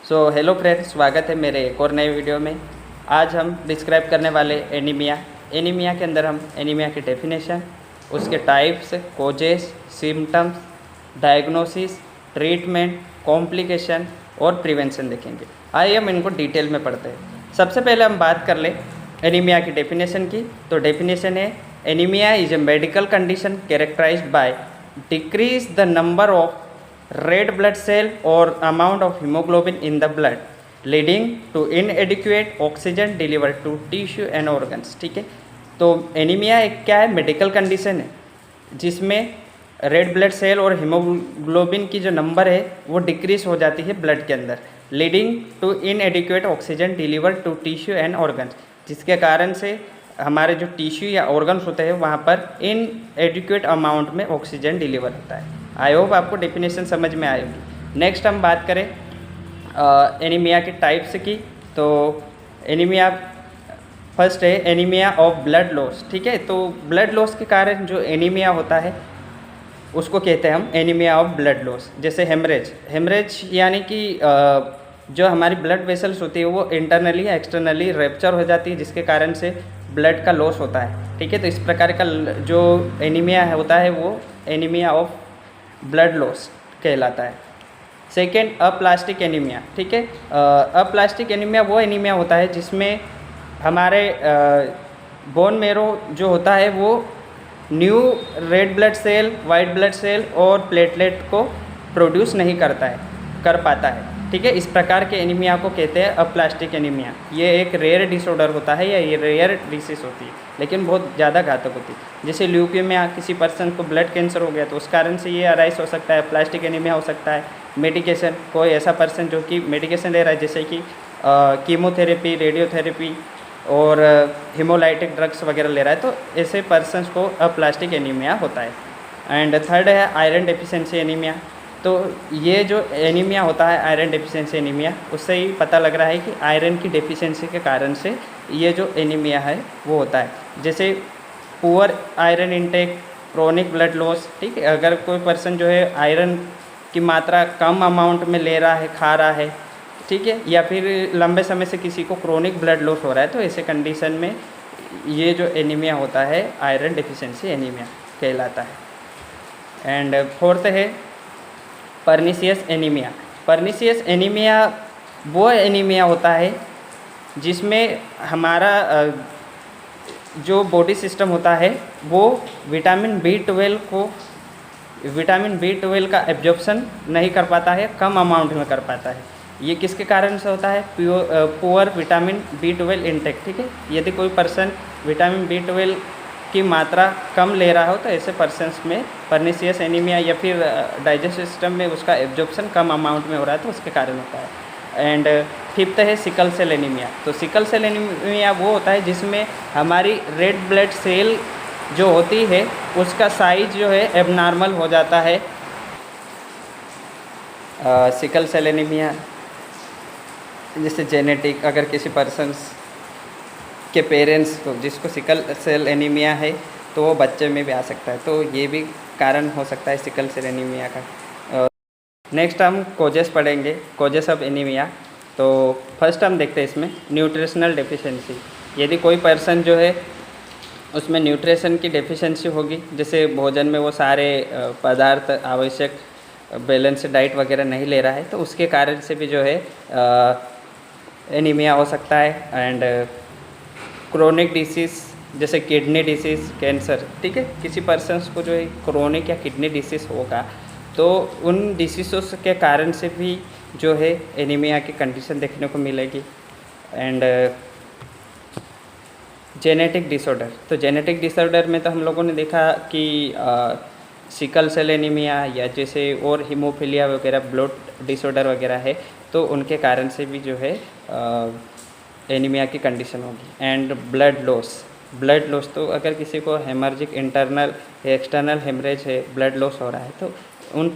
Hello friends, स्वागत है मेरे एक और नए वीडियो में। आज हम डिस्क्राइब करने वाले एनीमिया के अंदर हम एनीमिया की डेफिनेशन, उसके types, causes, symptoms, diagnosis, treatment, complication और प्रिवेंशन देखेंगे। आइए हम इनको डिटेल में पढ़ते हैं। सबसे पहले हम बात कर लें एनीमिया की डेफिनेशन की। तो डेफिनेशन है, anaemia is a medical condition characterised by decrease the number of red blood cell or amount of hemoglobin in the blood leading to inadequate oxygen delivered to tissue and organs। ठीक है, तो anaemia एक क्या है, medical condition है जिसमें red blood cell और haemoglobin की जो नंबर है वो डिक्रीज हो जाती है ब्लड के अंदर, leading to inadequate oxygen delivered to tissue and organs, जिसके कारण से हमारे जो टिश्यू या ऑर्गन्स होते हैं वहाँ पर इनएडिक्वेट अमाउंट में ऑक्सीजन डिलीवर होता है। आई होप आपको डेफिनेशन समझ में आएगी। नेक्स्ट हम बात करें एनीमिया के टाइप्स की। तो एनीमिया फर्स्ट है एनीमिया ऑफ ब्लड लॉस। ठीक है, तो ब्लड लॉस के कारण जो एनीमिया होता है उसको कहते हैं हम एनीमिया ऑफ ब्लड लॉस। जैसे हेमरेज यानी कि जो हमारी ब्लड वेसल्स होती है वो इंटरनली या एक्सटर्नली रैप्चर हो जाती है, जिसके कारण से ब्लड का लॉस होता है। ठीक है, तो इस प्रकार का जो एनीमिया होता है वो एनीमिया ऑफ ब्लड लॉस कहलाता है। Second, aplastic anaemia. ठीक है, अप्लास्टिक एनीमिया वो एनीमिया होता है जिसमें हमारे बोन मेरो जो होता है वो new red blood cell, white blood cell और प्लेटलेट को प्रोड्यूस नहीं कर पाता है। ठीक है, इस प्रकार के एनीमिया को कहते हैं अप्लास्टिक एनीमिया। ये एक रेयर डिसऑर्डर होता है या ये रेयर डिसीज होती है, लेकिन बहुत ज़्यादा घातक होती है। जैसे ल्यूकेमिया, किसी पर्सन को ब्लड कैंसर हो गया तो उस कारण से ये अराइज हो सकता है, प्लास्टिक एनीमिया हो सकता है। मेडिकेशन, कोई ऐसा पर्सन जो कि मेडिकेशन ले रहा है जैसे कि कीमोथेरेपी, रेडियोथेरेपी और हीमोलाइटिक ड्रग्स वगैरह ले रहा है, तो ऐसे पर्सनस को अप्लास्टिक एनीमिया होता है। एंड थर्ड है आयरन डेफिशिएंसी एनीमिया। तो ये जो एनीमिया होता है आयरन डेफिशिएंसी एनीमिया, उससे ही पता लग रहा है कि आयरन की डेफिशिएंसी के कारण से ये जो एनीमिया है वो होता है। जैसे poor iron intake, chronic blood loss. ठीक है, अगर कोई पर्सन जो है आयरन की मात्रा कम अमाउंट में ले रहा है, खा रहा है, ठीक है, या फिर लंबे समय से किसी को क्रोनिक ब्लड लॉस हो रहा है, तो ऐसे कंडीशन में ये जो एनीमिया होता है आयरन डेफिशिएंसी एनीमिया कहलाता है। एंड फोर्थ है पर्नीशियस एनीमिया। पर्नीशियस एनीमिया वो एनीमिया होता है जिसमें हमारा जो बॉडी सिस्टम होता है वो विटामिन B12 का एब्जॉर्प्शन नहीं कर पाता है, कम अमाउंट में कर पाता है। ये किसके कारण से होता है? Poor vitamin B12 intake. ठीक है, यदि कोई पर्सन विटामिन B12 की मात्रा कम ले रहा हो तो ऐसे पर्सन्स में पर्नीशियस एनीमिया, या फिर डाइजेस्टिव सिस्टम में उसका एब्जॉर्प्शन कम अमाउंट में हो रहा है तो उसके कारण होता है। एंड फिफ्थ है सिकल सेल एनीमिया। तो सिकल सेल एनीमिया वो होता है जिसमें हमारी रेड ब्लड सेल जो होती है उसका साइज जो है एबनॉर्मल हो जाता है। सिकल सेल एनीमिया जैसे जेनेटिक, अगर किसी पर्सन्स के पेरेंट्स को जिसको सिकल सेल एनीमिया है तो वो बच्चे में भी आ सकता है, तो ये भी कारण हो सकता है सिकल सेल एनीमिया का। नेक्स्ट हम कोजेस पढ़ेंगे, कोजेस ऑफ एनीमिया। तो फर्स्ट हम देखते हैं इसमें न्यूट्रिशनल डेफिशिएंसी। यदि कोई पर्सन जो है उसमें न्यूट्रिशन की डेफिशिएंसी होगी, जैसे भोजन में वो सारे पदार्थ आवश्यक बैलेंस डाइट वगैरह नहीं ले रहा है, तो उसके कारण से भी जो है एनीमिया हो सकता है। एंड क्रोनिक डिसीज़ जैसे किडनी डिसीज़, कैंसर। ठीक है, किसी पर्सन्स को जो है क्रोनिक या किडनी डिसीज़ होगा तो उन डिसीज़ों के कारण से भी जो है एनीमिया की कंडीशन देखने को मिलेगी। And genetic disorder. तो जेनेटिक डिसऑर्डर में तो हम लोगों ने देखा कि सिकल सेल एनीमिया या जैसे और हीमोफीलिया वगैरह, ब्लड डिसऑर्डर वगैरह है, तो उनके कारण से भी जो है एनीमिया की कंडीशन होगी। एंड ब्लड लॉस तो अगर किसी को हेमर्जिक इंटरनल या एक्सटर्नल हेमरेज है, ब्लड लॉस हो रहा है, तो उन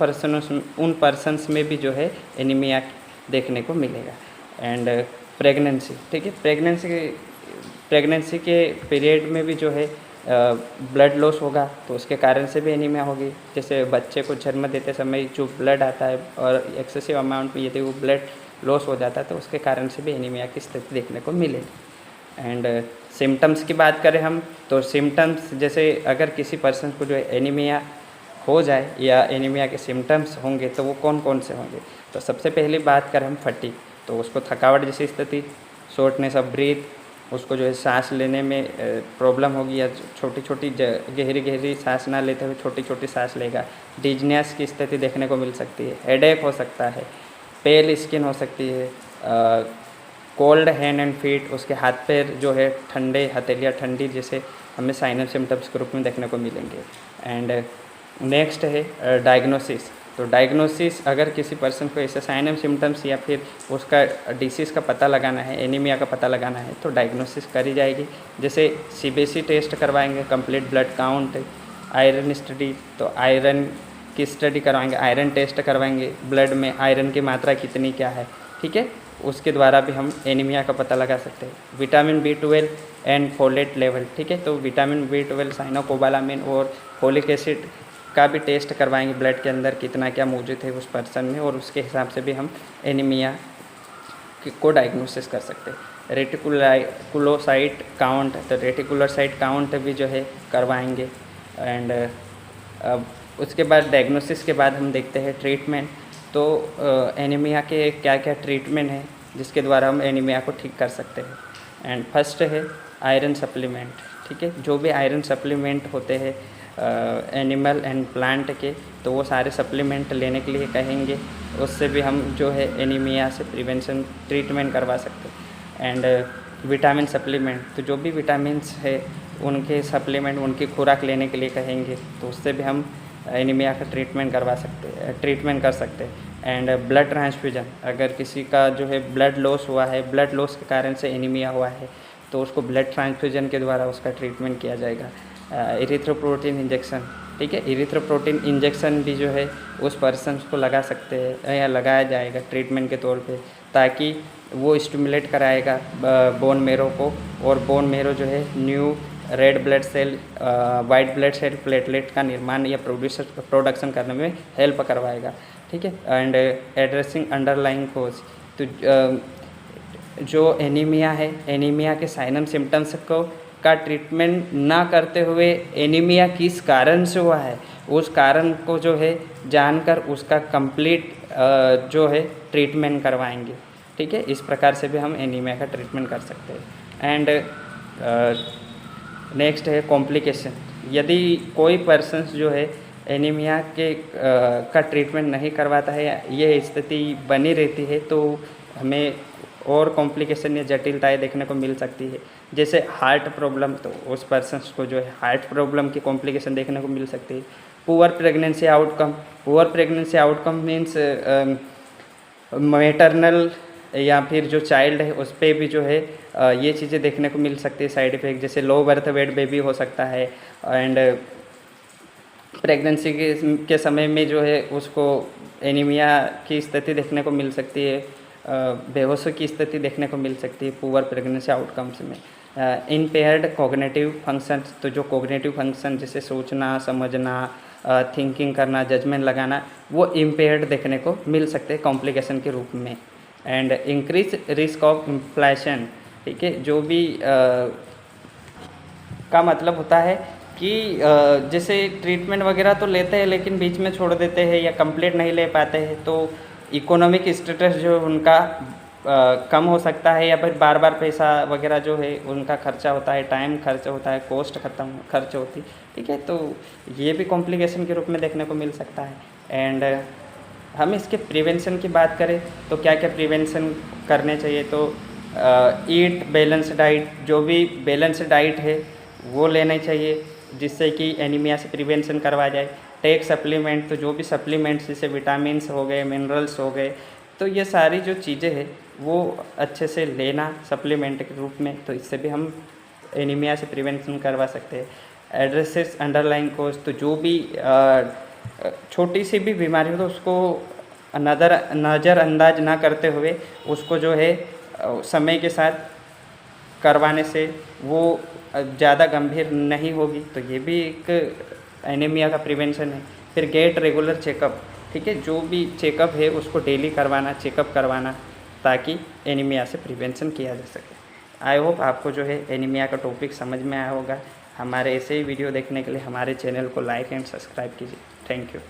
पर्सन्स में भी जो है एनीमिया देखने को मिलेगा। And pregnancy. ठीक है, प्रेगनेंसी के पीरियड में भी जो है ब्लड लॉस होगा तो उसके कारण से भी एनीमिया होगी। जैसे बच्चे को जन्म देते समय जो ब्लड आता है और एक्सेसिव अमाउंट में यदि वो ब्लड लॉस हो जाता है तो उसके कारण से भी एनीमिया की स्थिति देखने को मिलेगी। एंड सिम्टम्स की बात करें हम तो सिम्टम्स जैसे अगर किसी पर्सन को जो है एनीमिया हो जाए या एनीमिया के सिम्टम्स होंगे तो वो कौन कौन से होंगे। तो सबसे पहली बात करें हम फटीग, तो उसको थकावट जैसी स्थिति, शॉर्टनेस ऑफ ब्रीथ, उसको जो है सांस लेने में प्रॉब्लम होगी या छोटी छोटी गहरी गहरी सांस ना लेते हुए छोटी छोटी सांस लेगा। डिजनेस की स्थिति देखने को मिल सकती है, हेडेक हो सकता है, पेल स्किन हो सकती है, कोल्ड हैंड एंड फीट, उसके हाथ पैर जो है ठंडे, हथेलियाँ ठंडी, जैसे हमें साइनल सिम्टम्स के रूप में देखने को मिलेंगे। एंड नेक्स्ट है डायग्नोसिस। तो डायग्नोसिस अगर किसी पर्सन को ऐसे साइनल सिम्टम्स या फिर उसका डिसीज़ का पता लगाना है, एनीमिया का पता लगाना है तो डायग्नोसिस करी जाएगी। जैसे सीबीसी टेस्ट करवाएंगे, complete blood count, iron study, तो आयरन की स्टडी करवाएंगे, आयरन टेस्ट करवाएंगे, ब्लड में आयरन की मात्रा कितनी क्या है, ठीक है, उसके द्वारा भी हम एनीमिया का पता लगा सकते हैं। Vitamin B12 and folate level, ठीक है, तो विटामिन B12, साइनोकोबालामिन और फोलिक एसिड का भी टेस्ट करवाएंगे, ब्लड के अंदर कितना क्या मौजूद है उस पर्सन में, और उसके हिसाब से भी हम एनीमिया को डायग्नोसिस कर सकते हैं। रेटिकुलोसाइट काउंट, तो रेटिकुलोसाइट काउंट भी जो है करवाएंगे। एंड उसके बाद डायग्नोसिस के बाद हम देखते हैं ट्रीटमेंट। तो एनीमिया के क्या क्या ट्रीटमेंट है जिसके द्वारा हम एनीमिया को ठीक कर सकते हैं। एंड फर्स्ट है आयरन सप्लीमेंट, ठीक है, जो भी आयरन सप्लीमेंट होते हैं एनिमल एंड प्लांट के, तो वो सारे सप्लीमेंट लेने के लिए कहेंगे, उससे भी हम जो है एनीमिया से प्रिवेंशन ट्रीटमेंट करवा सकते हैं। एंड विटामिन सप्लीमेंट, तो जो भी विटामिन्स है उनके सप्लीमेंट, उनकी खुराक लेने के लिए कहेंगे, तो उससे भी हम एनीमिया का ट्रीटमेंट करवा सकते हैं, ट्रीटमेंट कर सकते हैं। एंड ब्लड ट्रांसफ्यूजन, अगर किसी का जो है ब्लड लॉस हुआ है, ब्लड लॉस के कारण से एनीमिया हुआ है, तो उसको ब्लड ट्रांसफ्यूजन के द्वारा उसका ट्रीटमेंट किया जाएगा। इरिथ्रोप्रोटीन इंजेक्शन, ठीक है, इरिथ्रोप्रोटीन इंजेक्शन भी जो है उस पर्सन को लगा सकते हैं या लगाया जाएगा ट्रीटमेंट के तौर पे, ताकि वो स्टिमुलेट कराएगा बोन मेरो को, और बोन मेरो जो है new red blood cell, white blood cell platelet का निर्माण या प्रोडक्शन करने में हेल्प करवाएगा, ठीक है। एंड एड्रेसिंग अंडरलाइंग कोज, तो जो एनीमिया है, एनीमिया के साइनम सिम्टम्स को का ट्रीटमेंट ना करते हुए एनीमिया किस कारण से हुआ है, उस कारण को जो है जानकर उसका कंप्लीट जो है ट्रीटमेंट करवाएंगे, ठीक है। इस प्रकार से भी हम एनीमिया का ट्रीटमेंट कर सकते हैं। एंड नेक्स्ट है कॉम्प्लिकेशन। यदि कोई पर्सन जो है एनीमिया के का ट्रीटमेंट नहीं करवाता है, ये स्थिति बनी रहती है, तो हमें और कॉम्प्लिकेशन या जटिलताएं देखने को मिल सकती है। जैसे हार्ट प्रॉब्लम, तो उस पर्सन को जो है हार्ट प्रॉब्लम की कॉम्प्लिकेशन देखने को मिल सकती है। Poor pregnancy outcome, poor pregnancy outcome means maternal या फिर जो चाइल्ड है उस पर भी जो है ये चीज़ें देखने को मिल सकती है साइड इफ़ेक्ट, जैसे लो बर्थ वेट बेबी हो सकता है। एंड प्रेगनेंसी के समय में जो है उसको एनीमिया की स्थिति देखने को मिल सकती है, बेहोशी की स्थिति देखने को मिल सकती है पुअर प्रेगनेंसी आउटकम्स में। इम्पेयर्ड कॉग्निटिव फंक्शंस, तो जो कॉग्निटिव फंक्शन जैसे सोचना, समझना, थिंकिंग करना, जजमेंट लगाना, वो इम्पेयर्ड देखने को मिल सकते हैं कॉम्प्लिकेशन के रूप में। And increase risk of inflation, ठीक है, जो भी का मतलब होता है कि जैसे ट्रीटमेंट वगैरह तो लेते हैं लेकिन बीच में छोड़ देते हैं या कंप्लीट नहीं ले पाते हैं, तो इकोनॉमिक स्टेटस जो उनका कम हो सकता है, या फिर बार बार पैसा वगैरह जो है उनका खर्चा होता है, टाइम खर्च होता है, कॉस्ट खर्च होती, ठीक है, तो ये भी कॉम्प्लिकेशन के रूप में देखने को मिल सकता है। एंड हम इसके प्रिवेंशन की बात करें तो क्या क्या प्रिवेंशन करने चाहिए, तो ईट बैलेंस डाइट, जो भी बैलेंस डाइट है वो लेना चाहिए जिससे कि एनीमिया से प्रिवेंशन करवा जाए। टेक सप्लीमेंट, तो जो भी सप्लीमेंट्स जैसे विटामिन्स हो गए, मिनरल्स हो गए, तो ये सारी जो चीज़ें हैं वो अच्छे से लेना सप्लीमेंट के रूप में, तो इससे भी हम एनीमिया से प्रिवेंशन करवा सकते हैं। एड्रेसेस अंडरलाइंग कोज, तो जो भी छोटी सी भी बीमारी हो तो उसको नज़रअंदाज ना करते हुए उसको जो है समय के साथ करवाने से वो ज़्यादा गंभीर नहीं होगी, तो ये भी एक एनीमिया का प्रिवेंशन है। फिर गेट रेगुलर चेकअप, ठीक है, जो भी चेकअप है उसको डेली करवाना, चेकअप करवाना, ताकि एनीमिया से प्रिवेंशन किया जा सके। आई होप आपको जो है एनीमिया का टॉपिक समझ में आया होगा। हमारे ऐसे ही वीडियो देखने के लिए हमारे चैनल को लाइक एंड सब्सक्राइब कीजिए। Thank you.